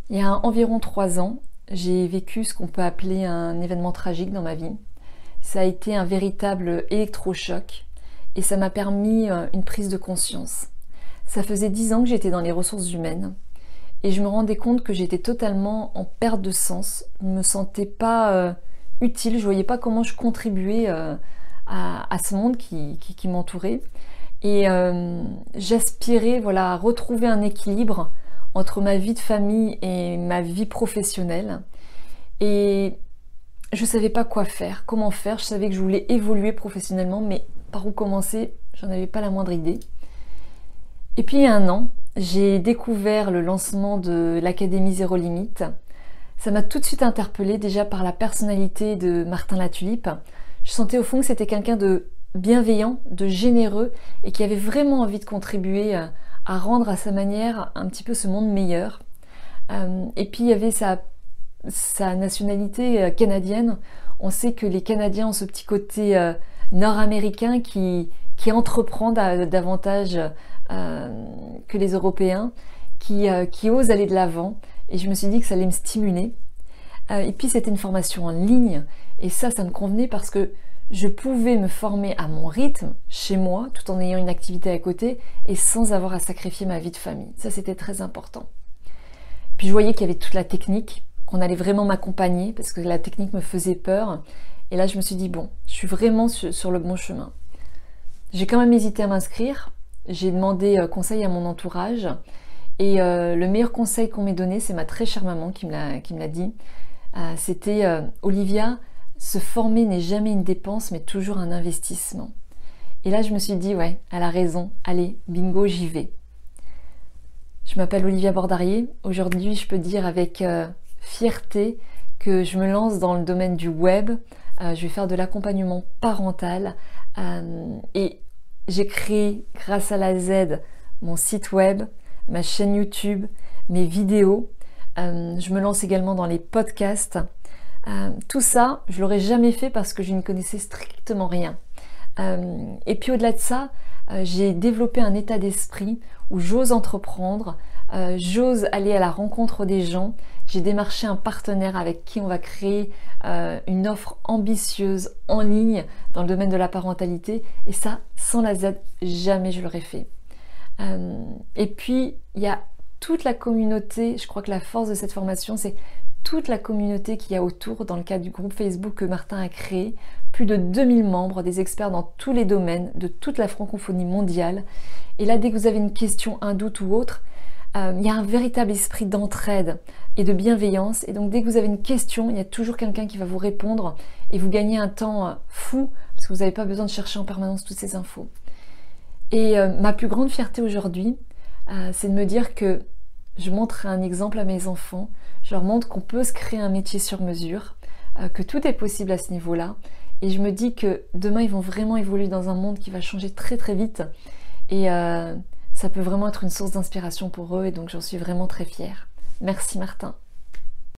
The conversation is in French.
Il y a environ 3 ans, j'ai vécu ce qu'on peut appeler un événement tragique dans ma vie. Ça a été un véritable électrochoc et ça m'a permis une prise de conscience. Ça faisait 10 ans que j'étais dans les ressources humaines et je me rendais compte que j'étais totalement en perte de sens. Je ne me sentais pas utile, je ne voyais pas comment je contribuais à ce monde qui m'entourait. Et j'aspirais à retrouver un équilibre entre ma vie de famille et ma vie professionnelle. Et je ne savais pas quoi faire, comment faire. Je savais que je voulais évoluer professionnellement, mais par où commencer, j'en avais pas la moindre idée. Et puis il y a un an, j'ai découvert le lancement de l'Académie Zéro Limite. Ça m'a tout de suite interpellée, déjà par la personnalité de Martin Latulippe. Je sentais au fond que c'était quelqu'un de bienveillant, de généreux et qui avait vraiment envie de contribuer à rendre à sa manière un petit peu ce monde meilleur. Et puis il y avait sa nationalité canadienne. On sait que les Canadiens ont ce petit côté nord-américain qui entreprend davantage que les Européens, qui osent aller de l'avant. Et je me suis dit que ça allait me stimuler. Et puis c'était une formation en ligne. Et ça me convenait parce que je pouvais me former à mon rythme, chez moi, tout en ayant une activité à côté et sans avoir à sacrifier ma vie de famille. Ça, c'était très important. Puis je voyais qu'il y avait toute la technique, qu'on allait vraiment m'accompagner parce que la technique me faisait peur. Et là, je me suis dit, bon, je suis vraiment sur le bon chemin. J'ai quand même hésité à m'inscrire. J'ai demandé conseil à mon entourage. Et le meilleur conseil qu'on m'ait donné, c'est ma très chère maman qui me l'a dit. C'était Olivia, se former n'est jamais une dépense, mais toujours un investissement. Et là, je me suis dit, ouais, elle a raison. Allez, bingo, j'y vais. Je m'appelle Olivia Bordarier. Aujourd'hui, je peux dire avec fierté que je me lance dans le domaine du web. Je vais faire de l'accompagnement parental. Et j'ai créé, grâce à la Z, mon site web, ma chaîne YouTube, mes vidéos. Je me lance également dans les podcasts. Tout ça, je ne l'aurais jamais fait parce que je ne connaissais strictement rien. Et puis au-delà de ça, j'ai développé un état d'esprit où j'ose entreprendre, j'ose aller à la rencontre des gens. J'ai démarché un partenaire avec qui on va créer une offre ambitieuse en ligne dans le domaine de la parentalité. Et ça, sans la Z, jamais je l'aurais fait. Et puis, il y a toute la communauté. Je crois que la force de cette formation, c'est toute la communauté qu'il y a autour dans le cadre du groupe Facebook que Martin a créé. Plus de 2000 membres, des experts dans tous les domaines, de toute la francophonie mondiale. Et là, dès que vous avez une question, un doute ou autre, il y a un véritable esprit d'entraide et de bienveillance. Et donc, dès que vous avez une question, il y a toujours quelqu'un qui va vous répondre et vous gagnez un temps fou parce que vous n'avez pas besoin de chercher en permanence toutes ces infos. Et ma plus grande fierté aujourd'hui, c'est de me dire que je montre un exemple à mes enfants. Je leur montre qu'on peut se créer un métier sur mesure, que tout est possible à ce niveau-là. Et je me dis que demain, ils vont vraiment évoluer dans un monde qui va changer très très vite. Et ça peut vraiment être une source d'inspiration pour eux. Et donc, j'en suis vraiment très fière. Merci Martin.